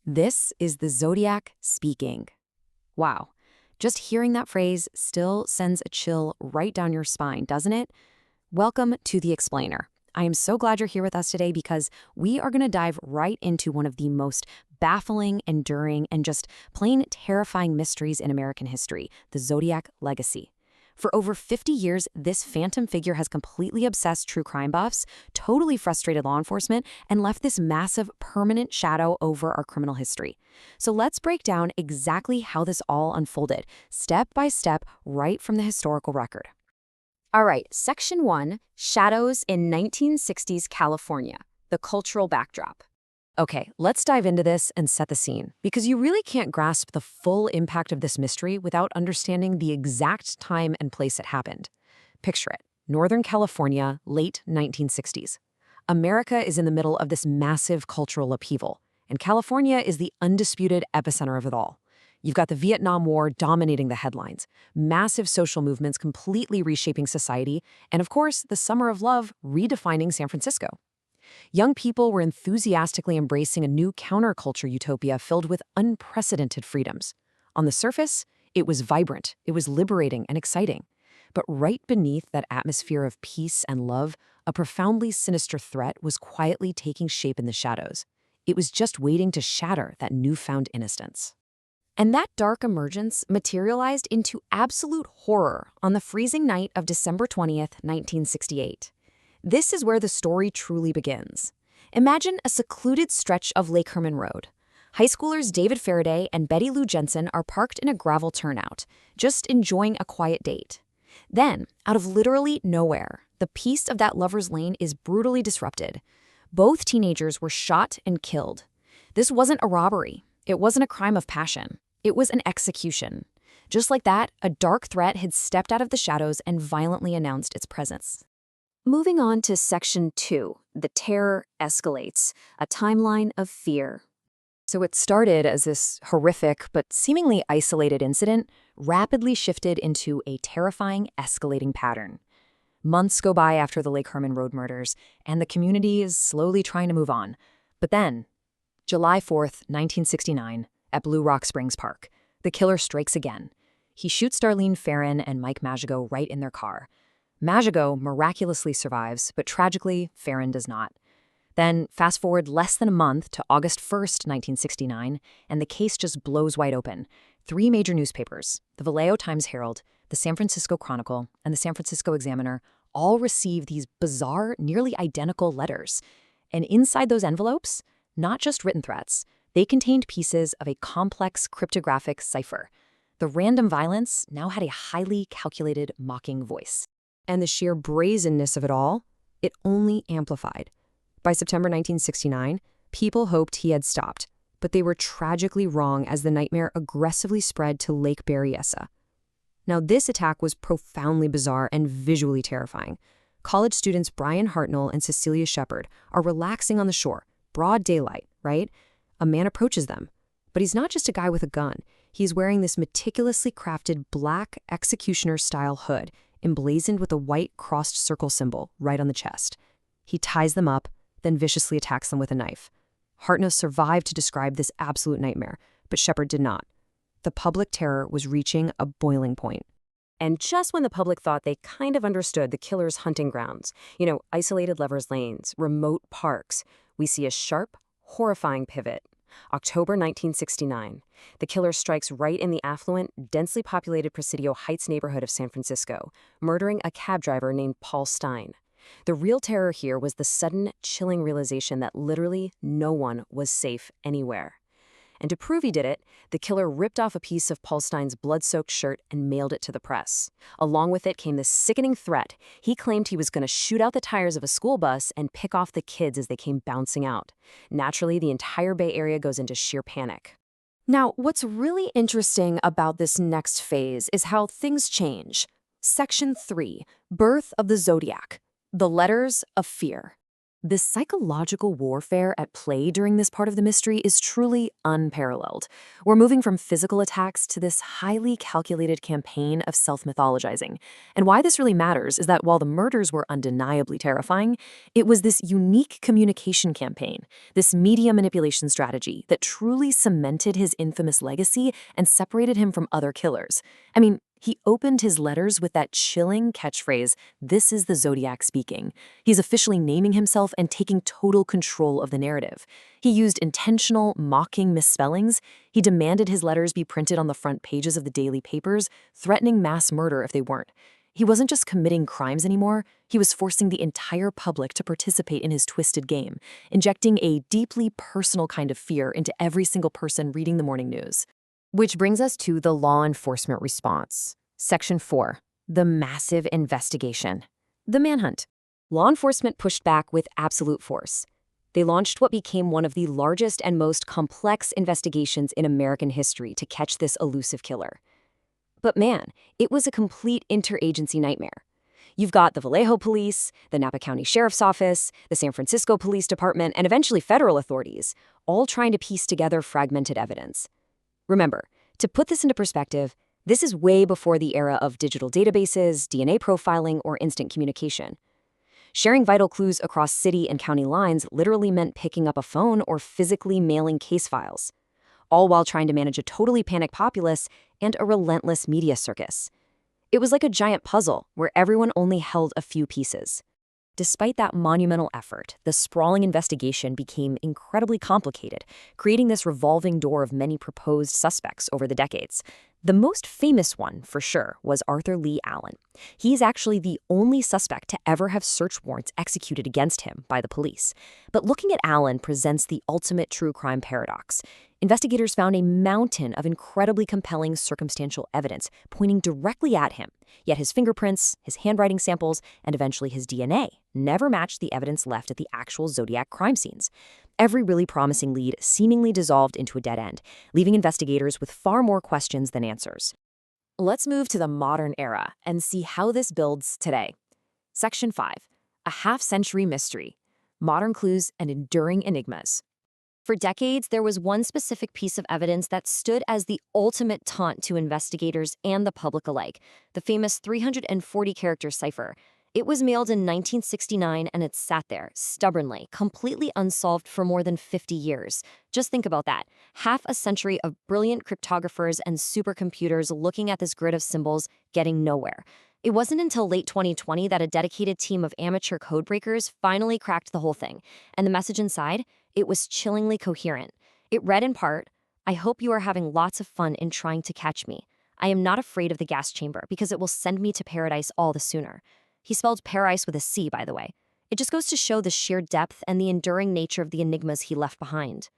This is the Zodiac speaking. Wow, just hearing that phrase still sends a chill right down your spine, doesn't it? Welcome to The Explainer. I am so glad you're here with us today because we are going to dive right into one of the most baffling, enduring, and just plain terrifying mysteries in American history, the Zodiac legacy. For over 50 years, this phantom figure has completely obsessed true crime buffs, totally frustrated law enforcement, and left this massive, permanent shadow over our criminal history. So let's break down exactly how this all unfolded, step by step, right from the historical record. All right, Section 1, Shadows in 1960s California, the cultural backdrop. Okay, let's dive into this and set the scene, because you really can't grasp the full impact of this mystery without understanding the exact time and place it happened. Picture it, Northern California, late 1960s. America is in the middle of this massive cultural upheaval, and California is the undisputed epicenter of it all. You've got the Vietnam War dominating the headlines, massive social movements completely reshaping society, and of course, the Summer of Love redefining San Francisco. Young people were enthusiastically embracing a new counterculture utopia filled with unprecedented freedoms. On the surface, it was vibrant, it was liberating and exciting. But right beneath that atmosphere of peace and love, a profoundly sinister threat was quietly taking shape in the shadows. It was just waiting to shatter that newfound innocence. And that dark emergence materialized into absolute horror on the freezing night of December 20th, 1968. This is where the story truly begins. Imagine a secluded stretch of Lake Herman Road. High schoolers David Faraday and Betty Lou Jensen are parked in a gravel turnout, just enjoying a quiet date. Then, out of literally nowhere, the peace of that lover's lane is brutally disrupted. Both teenagers were shot and killed. This wasn't a robbery. It wasn't a crime of passion. It was an execution. Just like that, a dark threat had stepped out of the shadows and violently announced its presence. Moving on to Section 2, The Terror Escalates, a timeline of fear. So it started as this horrific but seemingly isolated incident, rapidly shifted into a terrifying, escalating pattern. Months go by after the Lake Herman Road murders, and the community is slowly trying to move on. But then, July 4th, 1969, at Blue Rock Springs Park, the killer strikes again. He shoots Darlene Ferrin and Mike Maggio right in their car. Maggio miraculously survives, but tragically, Ferrin does not. Then, fast forward less than a month to August 1st, 1969, and the case just blows wide open. 3 major newspapers, the Vallejo Times-Herald, the San Francisco Chronicle, and the San Francisco Examiner, all receive these bizarre, nearly identical letters. And inside those envelopes, not just written threats, they contained pieces of a complex cryptographic cipher. The random violence now had a highly calculated, mocking voice. And the sheer brazenness of it all, it only amplified. By September 1969, people hoped he had stopped, but they were tragically wrong as the nightmare aggressively spread to Lake Berryessa. Now, this attack was profoundly bizarre and visually terrifying. College students Brian Hartnell and Cecilia Shepard are relaxing on the shore, broad daylight, right? A man approaches them, but he's not just a guy with a gun. He's wearing this meticulously crafted black executioner-style hood, emblazoned with a white crossed circle symbol right on the chest. He ties them up, then viciously attacks them with a knife. Hartnell survived to describe this absolute nightmare, but Shepard did not. The public terror was reaching a boiling point. And just when the public thought they kind of understood the killer's hunting grounds, isolated lovers' lanes, remote parks, we see a sharp, horrifying pivot. October 1969. The killer strikes right in the affluent, densely populated Presidio Heights neighborhood of San Francisco, murdering a cab driver named Paul Stein. The real terror here was the sudden, chilling realization that literally no one was safe anywhere. And to prove he did it, the killer ripped off a piece of Paul Stein's blood-soaked shirt and mailed it to the press. Along with it came this sickening threat. He claimed he was going to shoot out the tires of a school bus and pick off the kids as they came bouncing out. Naturally, the entire Bay Area goes into sheer panic. Now, what's really interesting about this next phase is how things change. Section 3, Birth of the Zodiac, the Letters of Fear. The psychological warfare at play during this part of the mystery is truly unparalleled. We're moving from physical attacks to this highly calculated campaign of self-mythologizing. And why this really matters is that while the murders were undeniably terrifying, it was this unique communication campaign, this media manipulation strategy that truly cemented his infamous legacy and separated him from other killers. I mean, he opened his letters with that chilling catchphrase, "This is the Zodiac speaking." He's officially naming himself and taking total control of the narrative. He used intentional, mocking misspellings. He demanded his letters be printed on the front pages of the daily papers, threatening mass murder if they weren't. He wasn't just committing crimes anymore, he was forcing the entire public to participate in his twisted game, injecting a deeply personal kind of fear into every single person reading the morning news. Which brings us to the law enforcement response. Section 4. The massive investigation. The manhunt. Law enforcement pushed back with absolute force. They launched what became one of the largest and most complex investigations in American history to catch this elusive killer. But man, it was a complete interagency nightmare. You've got the Vallejo Police, the Napa County Sheriff's Office, the San Francisco Police Department, and eventually federal authorities, all trying to piece together fragmented evidence. Remember, to put this into perspective, this is way before the era of digital databases, DNA profiling, or instant communication. Sharing vital clues across city and county lines literally meant picking up a phone or physically mailing case files, all while trying to manage a totally panicked populace and a relentless media circus. It was like a giant puzzle where everyone only held a few pieces. Despite that monumental effort, the sprawling investigation became incredibly complicated, creating this revolving door of many proposed suspects over the decades. The most famous one, for sure, was Arthur Lee Allen. He's actually the only suspect to ever have search warrants executed against him by the police. But looking at Allen presents the ultimate true crime paradox. Investigators found a mountain of incredibly compelling circumstantial evidence pointing directly at him, yet his fingerprints, his handwriting samples, and eventually his DNA never matched the evidence left at the actual Zodiac crime scenes. Every really promising lead seemingly dissolved into a dead end, leaving investigators with far more questions than answers. Let's move to the modern era and see how this builds today. Section 5. A half-century mystery. Modern clues and enduring enigmas. For decades, there was one specific piece of evidence that stood as the ultimate taunt to investigators and the public alike, the famous 340-character cipher. It was mailed in 1969, and it sat there, stubbornly, completely unsolved for more than 50 years. Just think about that. Half a century of brilliant cryptographers and supercomputers looking at this grid of symbols, getting nowhere. It wasn't until late 2020 that a dedicated team of amateur codebreakers finally cracked the whole thing. And the message inside? It was chillingly coherent. It read in part, "I hope you are having lots of fun in trying to catch me. I am not afraid of the gas chamber because it will send me to paradise all the sooner." He spelled paradise with a C, by the way. It just goes to show the sheer depth and the enduring nature of the enigmas he left behind.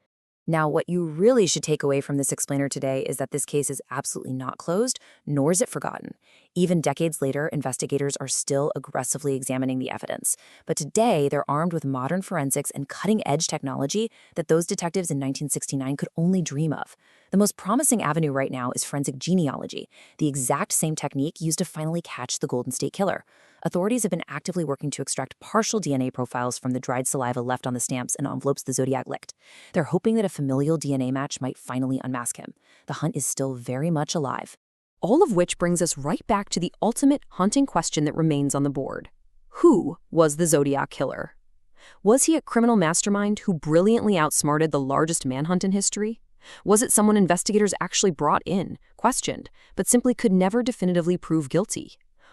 Now, what you really should take away from this explainer today is that this case is absolutely not closed, nor is it forgotten. Even decades later, investigators are still aggressively examining the evidence. But today, they're armed with modern forensics and cutting-edge technology that those detectives in 1969 could only dream of. The most promising avenue right now is forensic genealogy, the exact same technique used to finally catch the Golden State Killer. Authorities have been actively working to extract partial DNA profiles from the dried saliva left on the stamps and envelopes the Zodiac licked. They're hoping that a familial DNA match might finally unmask him. The hunt is still very much alive. All of which brings us right back to the ultimate haunting question that remains on the board. Who was the Zodiac Killer? Was he a criminal mastermind who brilliantly outsmarted the largest manhunt in history? Was it someone investigators actually brought in, questioned, but simply could never definitively prove guilty?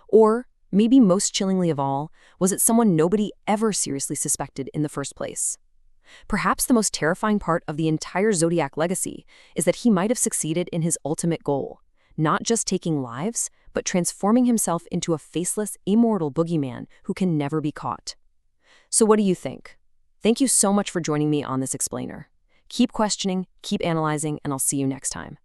Or, maybe most chillingly of all, was it someone nobody ever seriously suspected in the first place? Perhaps the most terrifying part of the entire Zodiac legacy is that he might have succeeded in his ultimate goal, not just taking lives, but transforming himself into a faceless, immortal boogeyman who can never be caught. So what do you think? Thank you so much for joining me on this explainer. Keep questioning, keep analyzing, and I'll see you next time.